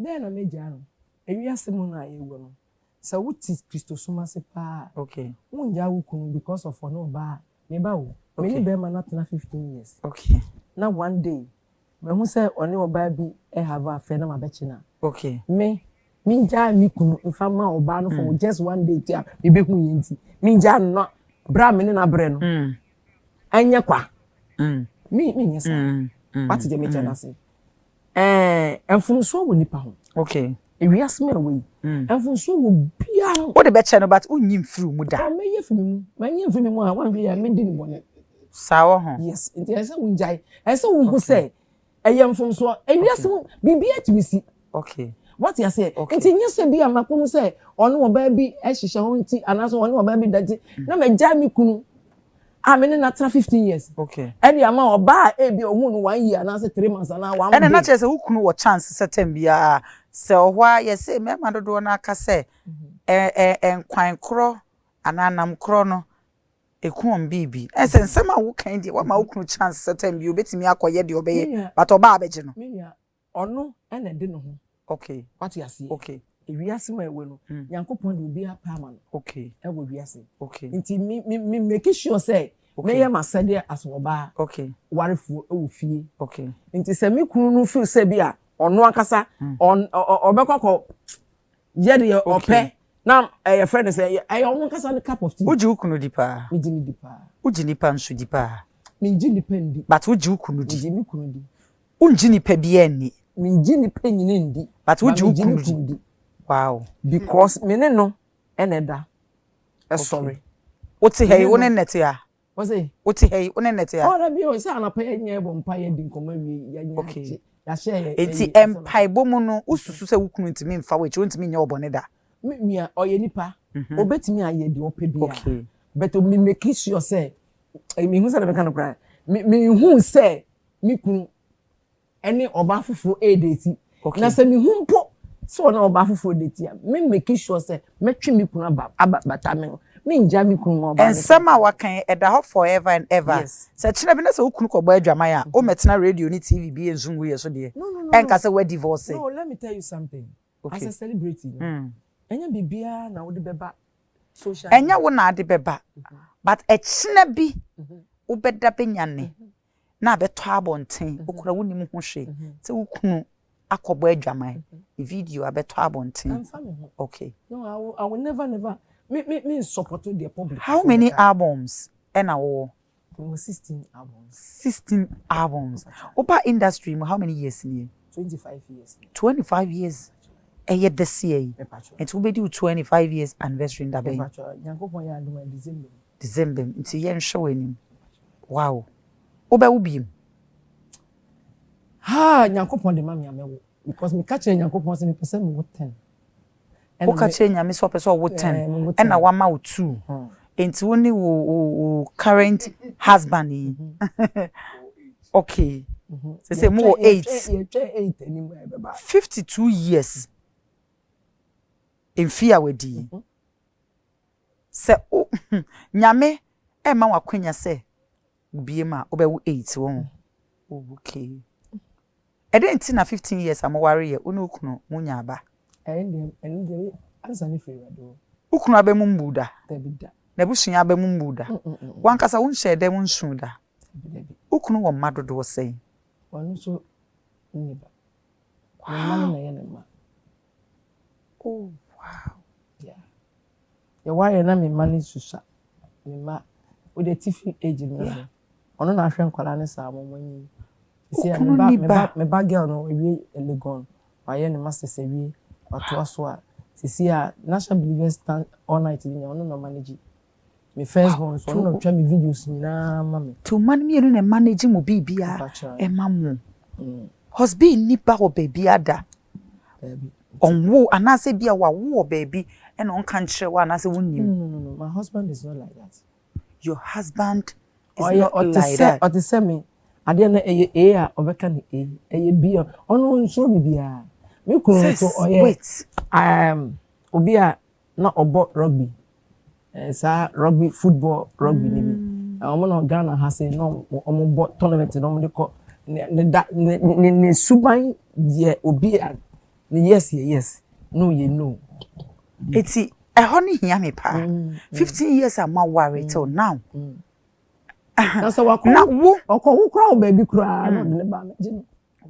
then na meja no ewiase mu na yewo no se wuti Kristo suma se pa okay unja wukuno because of no ba me ba wo me ni be ma na 15 years okay na one day me hu say oni oba bi e have affair na ma be china okay me minja mi kunu mfama oba no for just one day tia me be hu yenti minja no bra me na bre no anya kwa mi nyesa what the me chana say enfumso wo nipa ho okay ewiase me we enfumso wo bia no wo de be che no but unyim firi mu da me ye firi mu a wan hwe ya me di ni bone sawo ho yes nti esa unjai esa wo hu say eyem from so ewiase bibia tibisi okay what you say nti nyese bia makom say ono oba bi ehihye ho nti anaso ono oba bi dati na meja mi kunu amene na tra 15 years okay edi ama oba e bi ohun no 1 year anaso 3 months na 1 ene na chese ukunu wo chance setem bia se ohwa yese me madodo na aka se enkwan kro ananam kro no Ekun bibi. Ese nsema wo kan di, wa ma wo kunu chance certain bi obetimi akoye de obeye, but oba abeje no. Me nua, ono ene de no ho. Okay. What you see? Okay. Ewiase ma ewe no. Nyankopon de obi apa ma no. Okay. E wo wiase. Okay. Nti me make sure say me ye masade asoba. Okay. Warefu e wo fie. Okay. Nti se me kunu no feel say bia ono akasa on obekọ ye de ope na your friend say I ono akasa the cup of tea. Uji ukunu di pa. Me jini di pa. Uji nipa nsu di pa. Me jini pendi. But uji ukunu di. Jini kunu di. Unji nipa bi ani. Me jini penyine ndi. But uji ukunu di. Wow. Because me ne no eneda. Sorry. Oti hey one nete ya. What's it? Oti hey one nete ya. Oh, na bi o say anapa enye bo mpa ye di nkoma wi ya nya. Okay. Ya share. Enti empaibo mu no ususu se wukunu ntimi mfa we chi ntimi nya obone da. Me oye nipa. Obetimi aye di opedi ya. Okay. But me make sure say me hu say be kan kra. Me hu say me kun ene oba fufu edeti. Na say me hu mpo so na oba fufu edeti ya. Me make sure say metwi me kun abata me. Me nja me kun oba. And sama wakan eda ho forever and ever. Yes. Se chine bi na se wukunu ko gba adwaman ya. O metena radio ni TV bi enzungu ye so de. No. Enka se we divorce. No, let me tell you something. Okay. As a celebrity, enya bibia na wo de beba social. Enya wo na ade beba. But e chine bi wo beda benyane. Na beto abonten. Okura woni mu ho hwe. Se wukunu akọgba adwaman. Video abeto abonten. Okay. No, I will never. Me support the public. How many albums? And 16 albums. 16 albums. Opa industry, how many years in here? 25 years. 25 years. A year this year. It will be due 25 years anniversary in that bay. December. It's a year showing him. Wow. Oba ubi. Ha, Yankopon de mammy amewo. Because me catch Yankopon say me person me 10. O catch me so person wo 10. And na 1 ma 2. Enti woni wo current husband. Okay. Say more 8. 52 years. In fear wedi. Se o nyame e ma wakwanya se ubie ma obewu 8 won. Okay. E dey na 15 years am worry ye onu kunu munya aba. And answer ni free do. Ukunu abemu mbuda. Debida. Na busunya abemu mbuda. Wankasa won share dem nsu da. Ukunu wo madodo wo sei. Wonu so niba. Mama na ye na ma. Oh wow. Yeah. Ya why na me manage susa. Me ma with the tiffin age me. Ono na hwe nkwala ne sa amomani. See me ba girl no we elegon. Why na master say we ato aso a. See National Believers stand all night in ono no manage. Me first born so no twa me videos nyina mama. To man me no na manage mo bibia e mamu. Husband nipa ho baby ada. Baby. Onwo anase bia wa wo baby e no kan kire wa anase wonnim. No. My husband is not like that. Your husband is not like that. Or to say me ade na e a obeka ni e bi ono nso bibia. Me kunu so wait. Obi a na obo rugby. Sa rugby football rugby ni bi. Omo no Ghana ha say no omo bo tournament no mo de ko ne suban ye obi a yes no ye no. Eti ho ni hia me pa. 15 years am worry till now. Na so wako na wo kra baby kra no de ba me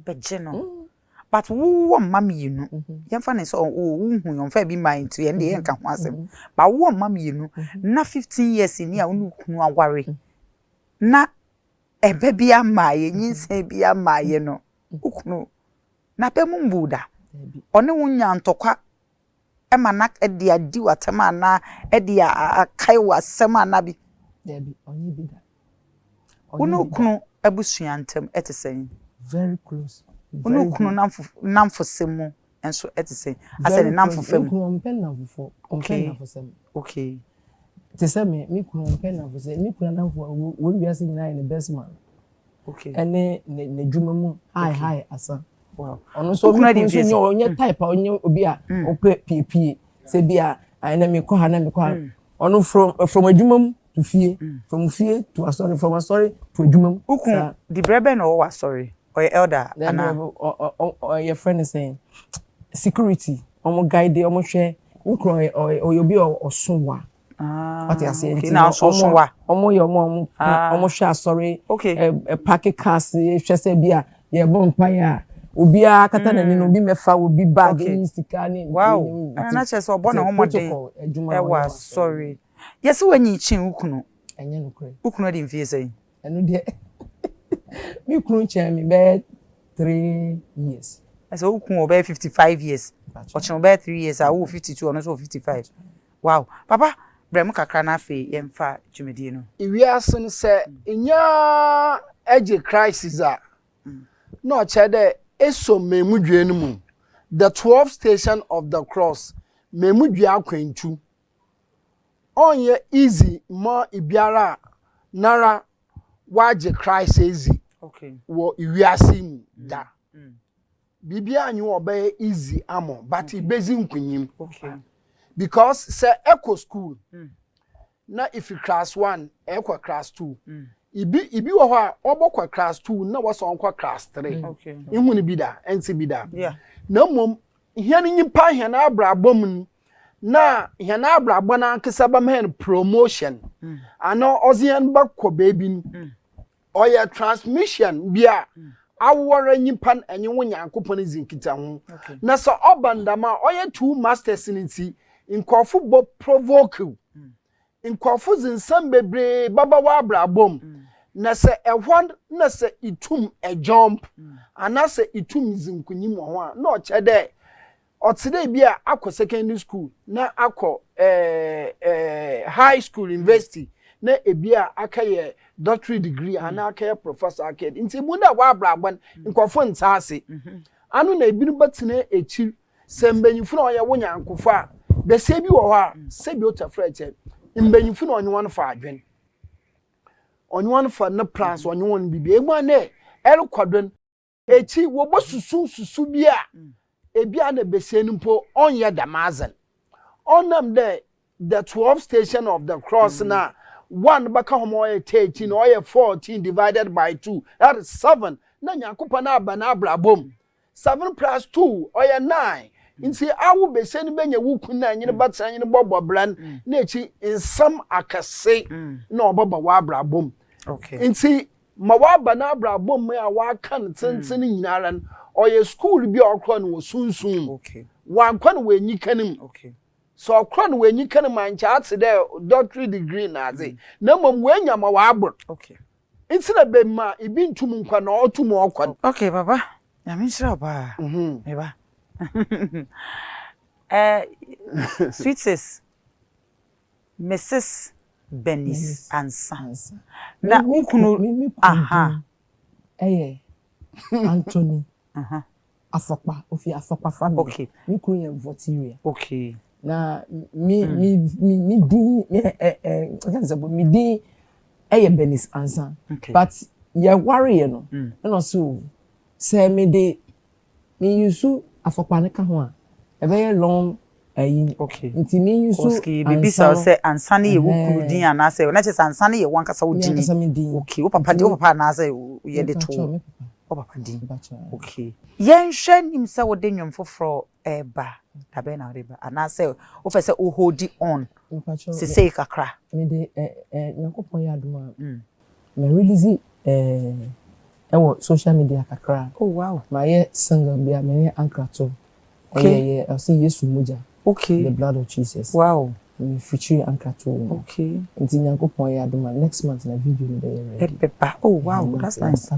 beje no. But wo mama yinu yemfa ne so wo hu yomfa bi mind to ye de enka ho asem but wo mama yinu na 15 years ni a unu kunu aware na ebe bia maaye nyinse bia maaye no ukunu na pe mu mbuda one wunya ntokwa e ma na e de adi watema na e de akai wasem ana bi debi onye bi da unu kunu abusua ntem etesen very close. Unu kunu namfo semu enso etisen asene namfo fam pen namfo sem okay te say me kunu pen namfo sem me kunu namfo wo biase nyina in the best man okay ene ne dwuma mu hi asa wow ono so me kunu so onye type onye obi a ope pp se bia ene me ko ha na me ko ono from adwuma mu to fear, from fear to Asare, from Asare to Jumum. Uku, the breben or what, sorry, or your elder, or your friend is saying, security, almost guide, almost share, or you'll be or someone. What you saying? Now, so what? Almost your mom, almost share, sorry, okay, a packet cast, just a beer, your bonfire. Ubia katana ni no bi mefa obi bag ni sikani. Wow, na che so born home dey e was sorry. Yes when chin ukunu enye no kure ukunu dey mfie say eno de mi kunu chen mi be 3 years so ukunu be 55 years o chen be 3 years a wo 52 ono so 55. Wow papa brem kakra na fe yemfa dwumedie no iwiase no se nya age crisis a no chede eso memudwe no mu the 12th station of the cross memudwe akwantu onye easy ma ibiara nara waje Christ easy okay wo iwiase mu da bibia anyu obe easy amo but ibezi nkunyim okay because say echo school na if you class 1 echo class 2 ibi wo ha obokwa class 2 na wo so onkwa class 3 okay ihu ni bida enti bida yeah na mom hia ni nyimpa hia na abrabom na hia na abrabo na nkesa ba men promotion ana ozian bakọ baby oya transmission bia awore nyimpa enye wo nyankopon zinkita ho na so obandama oya 2 masters nti nkofo bo provoke nkofo zinsam bebre baba wa abrabom na se ehwan na se itum a jump ana se itum zinkunyim ho a na ochede otide bia akọ secondary school na akọ high school university na ebia akaye doctorate degree ana akaye professor aked nti mu na wa abrabon nkofo ntaase anu na ebinu batene echi sembenyifo na oye wonyankofo a bese bi wo ho a se bi otafreche mbenyifo na onye won fa adwen onye won fa na plans onye won bibi emu ane el kwadon echi wo bosusu bia ebia na bese nimpo onye damazen onam the 12th station of the cross na one baka homo 13 or 14 divided by 2 that is 7 na nyakopa na aba na abrabom 7 plus 2 or 9 nti awu bese ni benya wuku na nyine batsa nyine bobobran na echi nsam akase na obaba wa abrabom okay nti ma wa aba na abrabom ya wa kan tenten nyinaran oye school bi okro no sunsun okay wa nkwa no we nyikanim okay so okro no we nyikanim ancha ate de doctorate degree na aze na mom we nya ma wa abur okay nti na be ma ibi ntum nkwa na otum okwa okay baba ya min shira ba eba sweet Mrs. Bernice Ansa na ukunu aha Anthony Afokpa ofi Afokpa family okay ukunu ye votiria okay na mi di mi di Bernice Ansa but ye worry no no so say me de mi yusu Afokpa ne ka ho a e be long okay nti mi yusu okay bibi say Ansa ne ye wukuru din ana say na che Ansa ne ye wankasa wodini okay wo papa na say ye de to o papa din okay yen hwe nim say wo de nwom foforo eba da be na reba ana say wo fe say o hold on se say kakra me de yakopon ya aduma me release ewo social media kakra oh wow my single bia me ankrato okay I see Yesu moja okay the blood of Jesus wow we feature ankrato okay nti yakopon ya aduma next month na video no be ready oh wow that's nice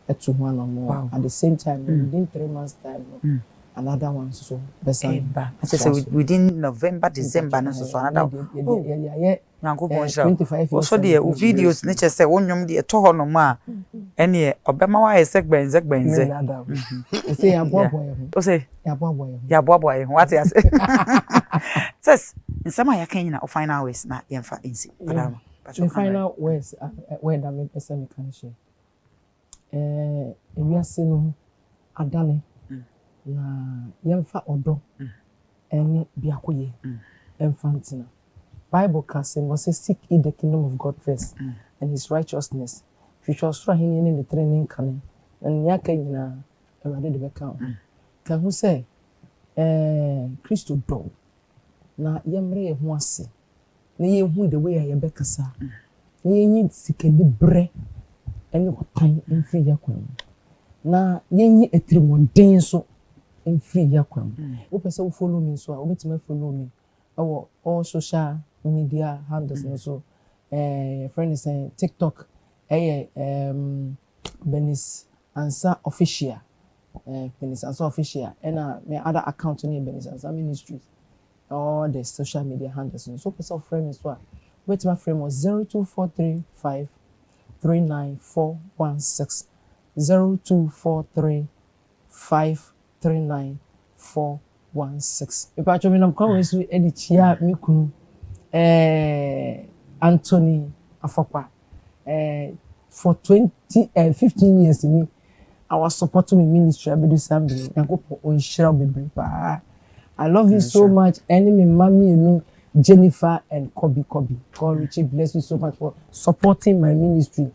at one or more wow. At the same time within 3 months time another one so besan I say within November December na so another Nyankopon sha 25 years also the videos nature say wonnwom de to ho no ma ene obema wa Xperiences say ya boaboy o say ya boaboy what you say says in some ya kan na final ways na yemfa insi padama the final ways when that me person me kan share ewiase no adane na yemfa odo ene biakoye emfantina Bible can say, must say, seek ye the kingdom of God first and his righteousness. If you trust him in the training coming, and yaka yina, already the account. Can who say, Christo do na yamre ho ase na yehu the way ya bekasa na yenyi sikani bre ene kotan mfiri yakwan na yenyi etrimondin so mfiri yakwan wo pese wo follow me so a wo betima follow me all social media handles so friend is saying TikTok Bernice Ansa official Bernice Ansa official and my other account name Bernice Ansa Ministries all the social media handles so person friend is what wait my friend was 02435 39416 02435 39416 if I told me I'm coming with any chia me kunu Anthony Afokwa for 15 years in me I was supporting my ministry I be do something and go on share be I love you so much enemy mommy you know Jennifer and Kobe God Richie bless you so much for supporting my ministry.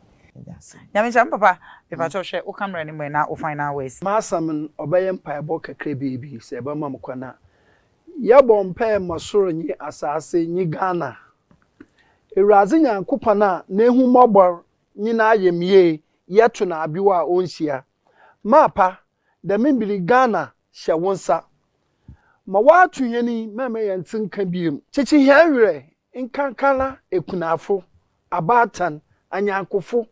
Yami papa if I share o camera ni mo na o final ways Masam obeyem paebo kakre bibi se ba mam kwana yabo mpa masoro nyi asase nyi Ghana Ewuraze Nyankopana na ehu mobor nyi na ayemie yeto na abiwa onhia mapa da membiri Ghana hye wonsa ma watu yeni meme yentinka biem chichi hiawere nkankala ekunafo abatan anyankofo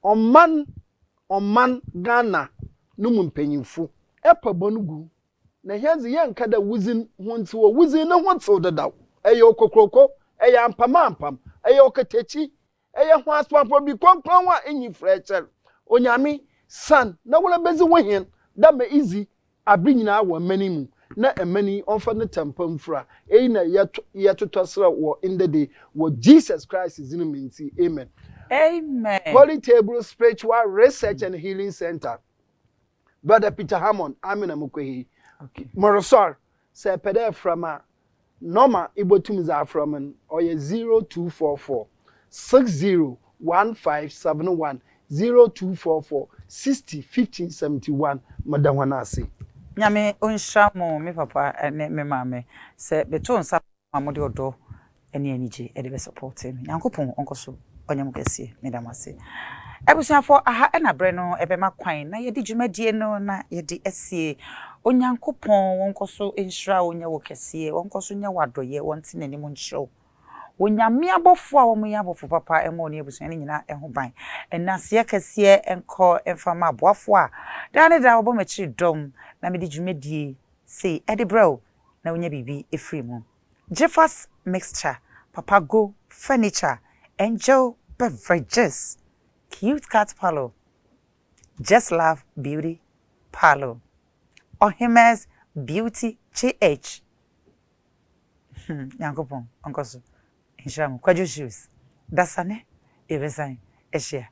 Oman Ghana numu mpanyimfo epa bonugu na hezi yanka da wuzin honti wo wuzin na honti dadaw eye okokroko eye ampam eye oketechi eye ho aswafo bi konkron wa enyi frecher onyame san na wona bezi wohen da ma easy abinyina wa manimu na emani onfa ne tampam fra na yetotosra wo in the day wo Jesus Christ is in minti amen. Amen. Holy Table Spiritual Research and Healing Center. Brother Peter Hammond, Amina Mukwehi. Okay. Morosor, say pede from a normal ibotumiza from an or 0244 601571 0244 60 1571 Madam Wanasi. Nyame onhya mo me papa ene me mame se beto nsa amode odo ene anije e de be support me Nyankopon onkoso onyam kese me damase ebusuafo aha na bre no ebe makwan na ye di dwumadie no na ye di asie Onyankopon wonkoso enhira onya wo kese wonkoso nya wadoye wonte nanim nhiro Onyame abofo a wo mo ya abofo papa emo ne ebusuan nyina eho ban enase kese enko emfama aboafo a dane da obo machi dom na me di dwumadie say edebro na wonya bibi efri mu Jeffers mixture Papa Go furniture Angel beverages Cute Cat Parlor Just Love Beauty Parlor Ohimes Beauty GH Yankopon onkoso Insham Kwajo shoes Dasane Ebesan Eshia